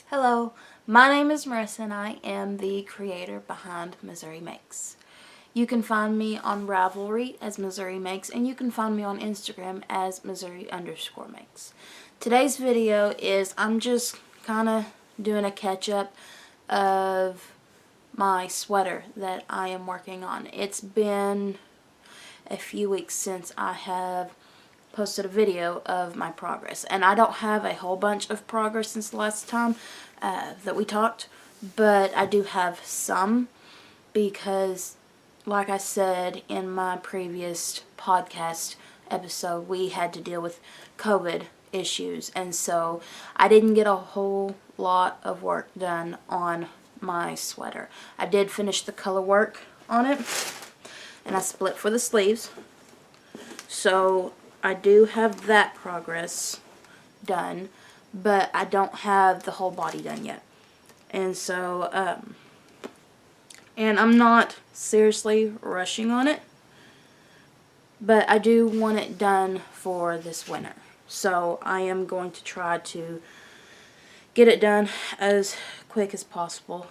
Hello, my name is Marissa and I am the creator behind Missouri Makes. You can find me on Ravelry as Missouri Makes, and you can find me on Instagram as Missouri_Makes. Today's video is I'm just kind of doing a catch up of my sweater that I am working on. It's been a few weeks since I have posted a video of my progress, and I don't have a whole bunch of progress since the last time that we talked, but I do have some because, like I said in my previous podcast episode, we had to deal with COVID issues, and so I didn't get a whole lot of work done on my sweater. I did finish the color work on it, and I split for the sleeves, so I do have that progress done, but I don't have the whole body done yet. And so, and I'm not seriously rushing on it, but I do want it done for this winter. So I am going to try to get it done as quick as possible.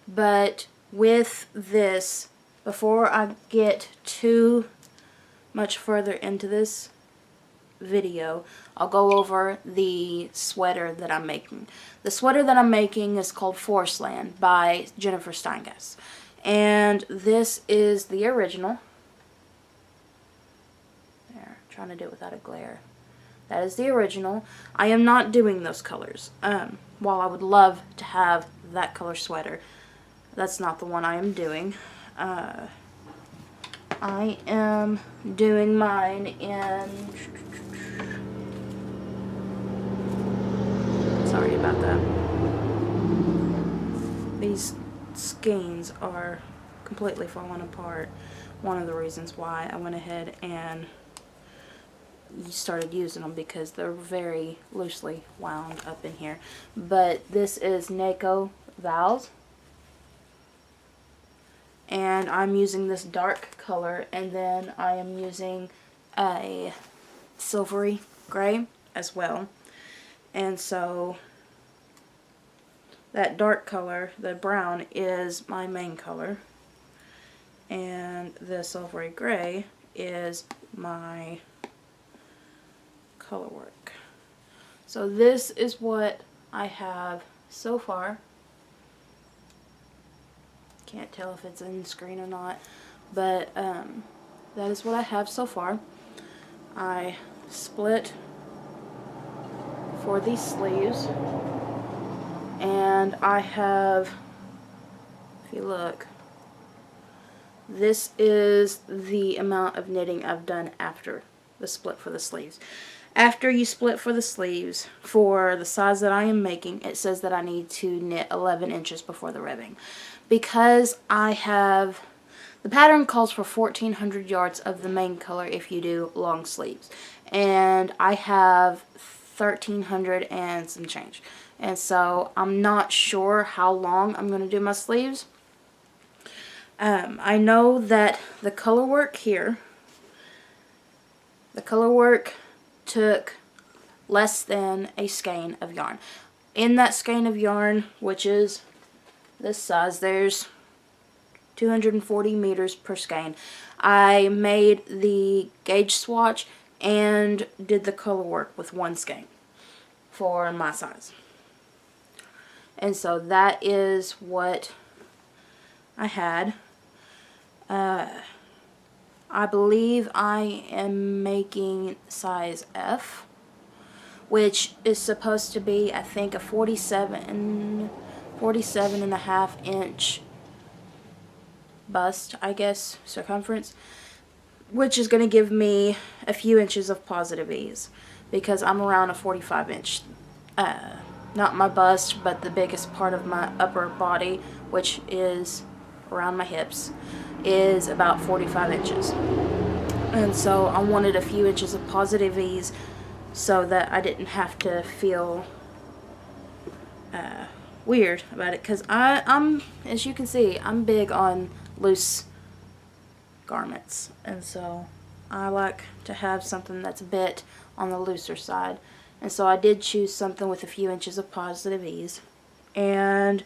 But with this, before I get too much further into this video, I'll go over the sweater that I'm making. The sweater that I'm making is called Forest Land by Jennifer Steingass, and this is the original. There, trying to do it without a glare. That is the original. I am not doing those colors. While I would love to have that color sweater, that's not the one I am doing. I am doing mine in, sorry about that. These skeins are completely falling apart. One of the reasons why I went ahead and started using them, because they're very loosely wound up in here. But this is Naco Vals, and I'm using this dark color, and then I am using a silvery gray as well. And so that dark color, the brown, is my main color, and the silvery gray is my color work. So this is what I have so far. Can't tell if it's in screen or not, but that is what I have so far. I split for these sleeves, and I have, if you look, this is the amount of knitting I've done after the split for the sleeves. After you split for the sleeves, for the size that I am making, it says that I need to knit 11 inches before the ribbing. Because I have, the pattern calls for 1,400 yards of the main color if you do long sleeves. And I have 1,300 and some change. And so I'm not sure how long I'm going to do my sleeves. I know that the color work here, the color work took less than a skein of yarn. In that skein of yarn, which is this size, there's 240 meters per skein. I made the gauge swatch and did the color work with one skein for my size. And so that is what I had. I believe I am making size F, which is supposed to be, I think, a 47 and a half inch bust, I guess, circumference, which is going to give me a few inches of positive ease, because I'm around a 45 inch, not my bust, but the biggest part of my upper body, which is around my hips, is about 45 inches. And so I wanted a few inches of positive ease so that I didn't have to feel weird about it, because I'm, as you can see, I'm big on loose garments, and so I like to have something that's a bit on the looser side And so I did choose something with a few inches of positive ease. And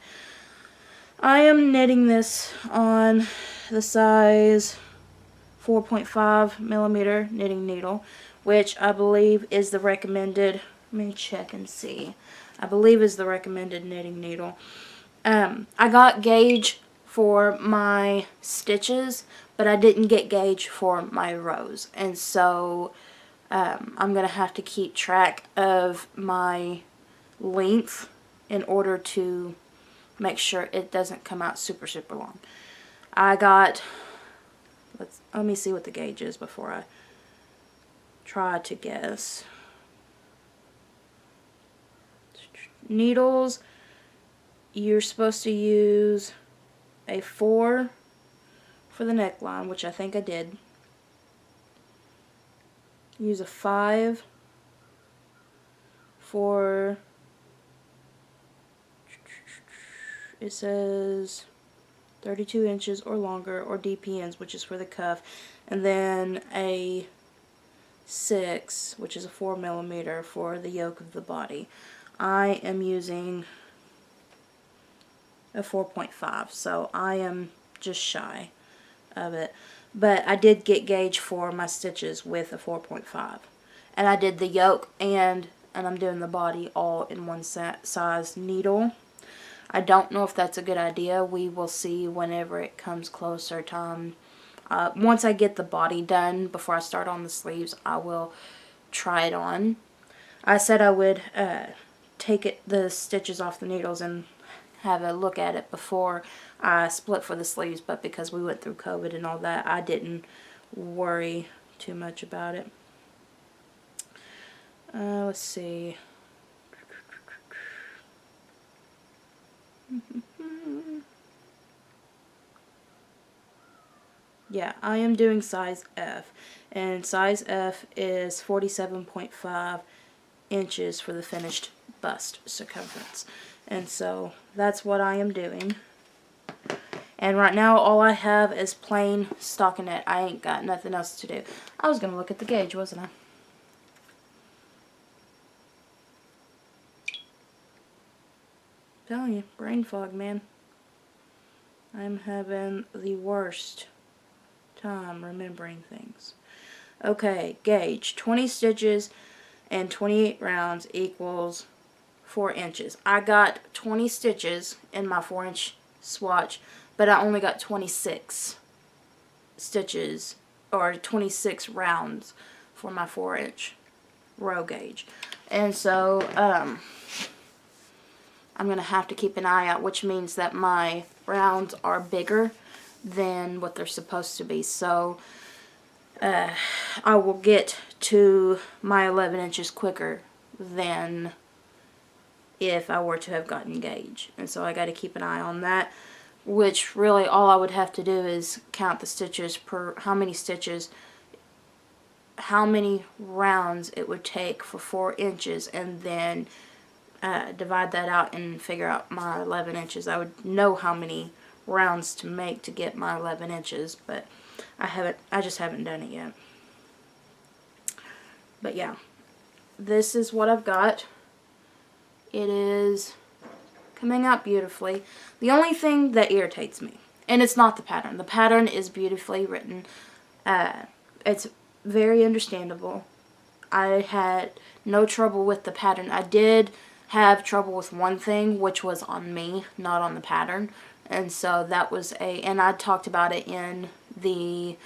I am knitting this on the size 4.5 millimeter knitting needle, which I believe is the recommended, let me check and see, I believe is the recommended knitting needle. I got gauge for my stitches, but I didn't get gauge for my rows, and so I'm going to have to keep track of my length in order to make sure it doesn't come out super long. I got, let me see what the gauge is before I try to guess. Needles, you're supposed to use a 4 for the neckline, which I think I did. Use a 5 for, it says 32 inches or longer, or DPNs, which is for the cuff, and then a 6, which is a 4 millimeter for the yoke of the body. I am using a 4.5, so I am just shy of it. But I did get gauge for my stitches with a 4.5. And I did the yoke and I'm doing the body all in one size needle. I don't know if that's a good idea. We will see whenever it comes closer time. Once I get the body done, before I start on the sleeves, I will try it on. I said I would take the stitches off the needles and have a look at it before I split for the sleeves, but because we went through COVID and all that, I didn't worry too much about it. Let's see. Yeah, I am doing size F, and size F is 47.5 inches for the finished bust circumference. And so that's what I am doing. And right now all I have is plain stockinette. I ain't got nothing else to do. I was going to look at the gauge, wasn't I? I'm telling you, brain fog, man. I'm having the worst time remembering things. Okay, gauge. 20 stitches and 28 rounds equals 4 inches. I got 20 stitches in my 4-inch swatch, but I only got 26 stitches, or 26 rounds for my 4-inch row gauge. And so, I'm going to have to keep an eye out, which means that my rounds are bigger than what they're supposed to be. So, I will get to my 11 inches quicker than if I were to have gotten gauge. And so I got to keep an eye on that, which really all I would have to do is count the stitches per how many stitches, how many rounds it would take for 4 inches, and then divide that out and figure out my 11 inches. I would know how many rounds to make to get my 11 inches, but I just haven't done it yet. But yeah, this is what I've got. It is coming out beautifully. The only thing that irritates me, and it's not the pattern. The pattern is beautifully written. It's very understandable. I had no trouble with the pattern. I did have trouble with one thing, which was on me, not on the pattern. And so that was and I talked about it in I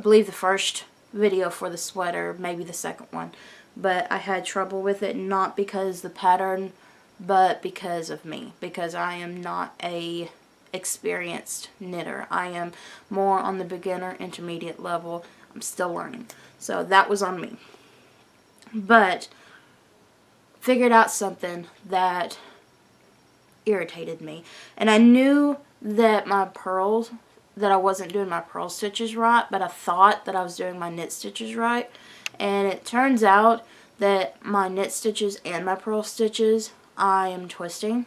believe the first video for the sweater, maybe the second one. But I had trouble with it, not because the pattern, but because of me. Because I am not a experienced knitter. I am more on the beginner, intermediate level. I'm still learning. So that was on me. But figured out something that irritated me. And I knew that my pearls, that I wasn't doing my purl stitches right, but I thought that I was doing my knit stitches right. And it turns out that my knit stitches and my purl stitches, I am twisting.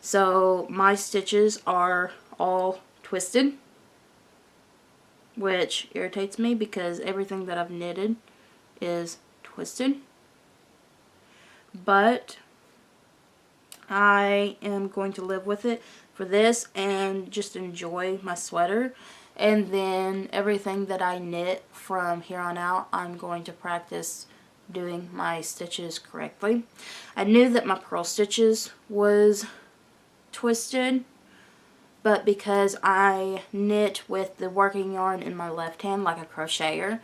So my stitches are all twisted, which irritates me because everything that I've knitted is twisted. but I am going to live with it for this and just enjoy my sweater. And then everything that I knit from here on out, I'm going to practice doing my stitches correctly. I knew that my purl stitches was twisted, but because I knit with the working yarn in my left hand like a crocheter,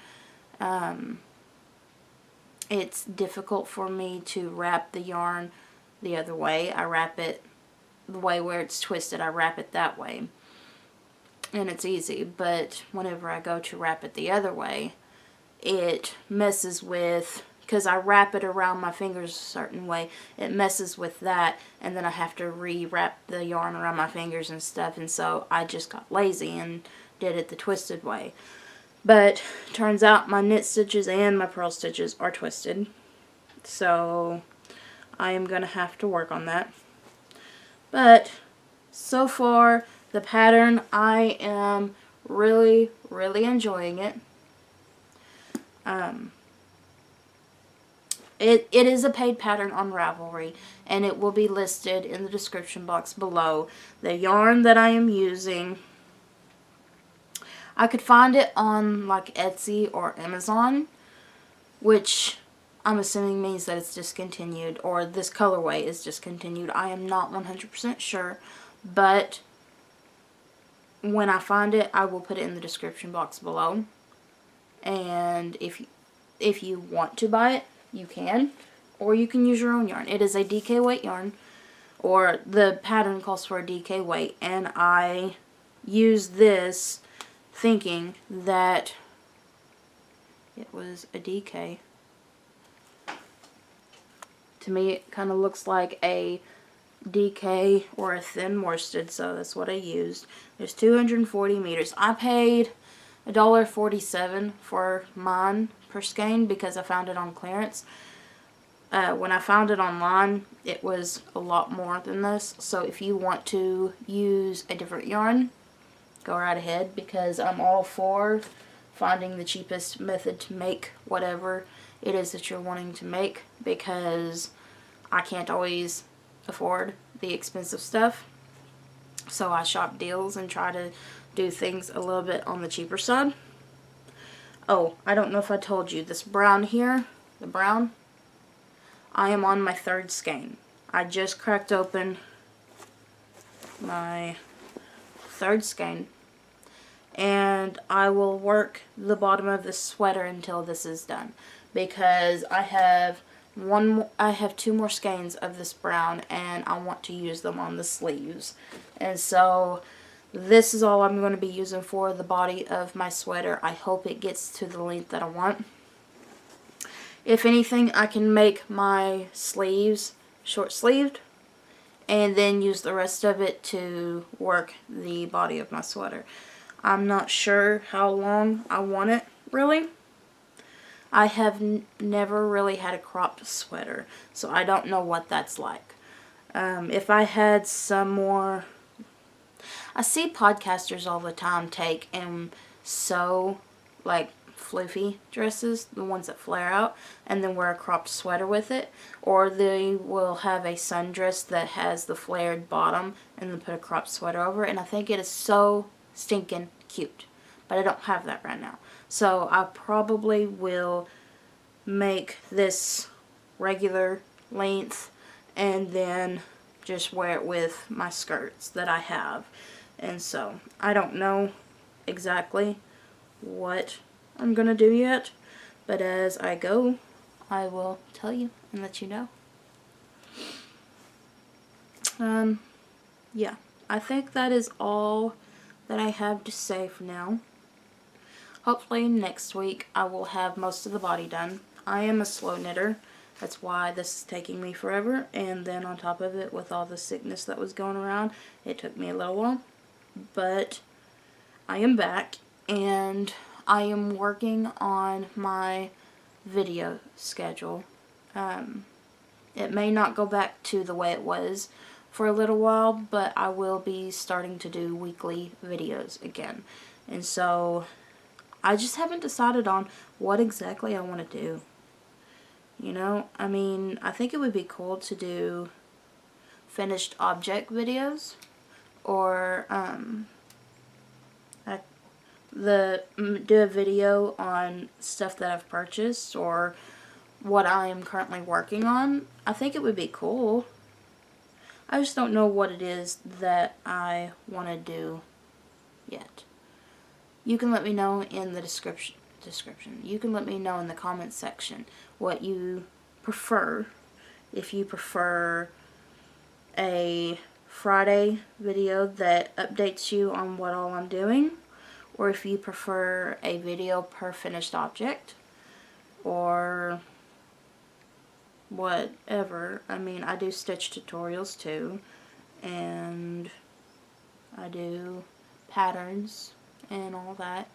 it's difficult for me to wrap the yarn the other way. I wrap it the way where it's twisted, I wrap it that way, and it's easy. But whenever I go to wrap it the other way, it messes with, because I wrap it around my fingers a certain way, it messes with that, and then I have to re-wrap the yarn around my fingers and stuff, and so I just got lazy and did it the twisted way. But turns out my knit stitches and my purl stitches are twisted, so I am going to have to work on that. But so far, the pattern, I am really, really enjoying it. It is a paid pattern on Ravelry, and it will be listed in the description box below. The yarn that I am using, I could find it on like Etsy or Amazon, which I'm assuming means that it's discontinued, or this colorway is discontinued. I am not 100% sure, but when I find it, I will put it in the description box below. And if you want to buy it, you can, or you can use your own yarn. It is a DK weight yarn, or the pattern calls for a DK weight, and I use this thinking that it was a DK. To me, it kind of looks like a DK or a thin worsted, so that's what I used. There's 240 meters. I paid $1.47 for mine per skein because I found it on clearance. When I found it online, it was a lot more than this. So if you want to use a different yarn, go right ahead, because I'm all for finding the cheapest method to make whatever it is that you're wanting to make, because I can't always afford the expensive stuff. So I shop deals and try to do things a little bit on the cheaper side. Oh, I don't know if I told you, this brown here, the brown, I am on my third skein. I just cracked open my third skein, and I will work the bottom of this sweater until this is done, because I have two more skeins of this brown, and I want to use them on the sleeves. And so this is all I'm going to be using for the body of my sweater. I hope it gets to the length that I want. If anything, I can make my sleeves short sleeved and then use the rest of it to work the body of my sweater. I'm not sure how long I want it, really. I have never really had a cropped sweater, so I don't know what that's like. If I had some more... I see podcasters all the time take and sew like floofy dresses, the ones that flare out, and then wear a cropped sweater with it. Or they will have a sundress that has the flared bottom and then put a cropped sweater over it, and I think it is so stinking cute. But I don't have that right now. So I probably will make this regular length and then just wear it with my skirts that I have. And so I don't know exactly what I'm gonna do yet, but as I go, I will tell you and let you know. Yeah, I think that is all that I have to say for now. Hopefully next week I will have most of the body done. I am a slow knitter. That's why this is taking me forever. And then on top of it, with all the sickness that was going around, it took me a little while. But I am back, and I am working on my video schedule. It may not go back to the way it was for a little while, but I will be starting to do weekly videos again. And so I just haven't decided on what exactly I want to do. You know, I mean, I think it would be cool to do finished object videos, or do a video on stuff that I've purchased or what I am currently working on. I think it would be cool. I just don't know what it is that I want to do yet. You can let me know in the description. You can let me know in the comments section what you prefer. If you prefer a Friday video that updates you on what all I'm doing, or if you prefer a video per finished object, or whatever. I mean, I do stitch tutorials too, and I do patterns and all that.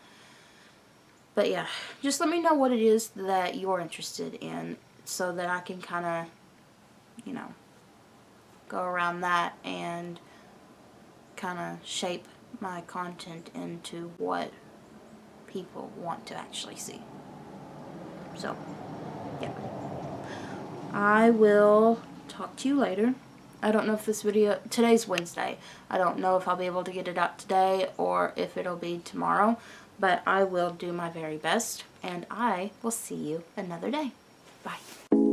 But yeah, just let me know what it is that you're interested in so that I can kind of, you know, go around that and kind of shape my content into what people want to actually see. So, yeah. I will talk to you later. I don't know if this video, today's Wednesday. I don't know if I'll be able to get it out today or if it'll be tomorrow, but I will do my very best, and I will see you another day. Bye.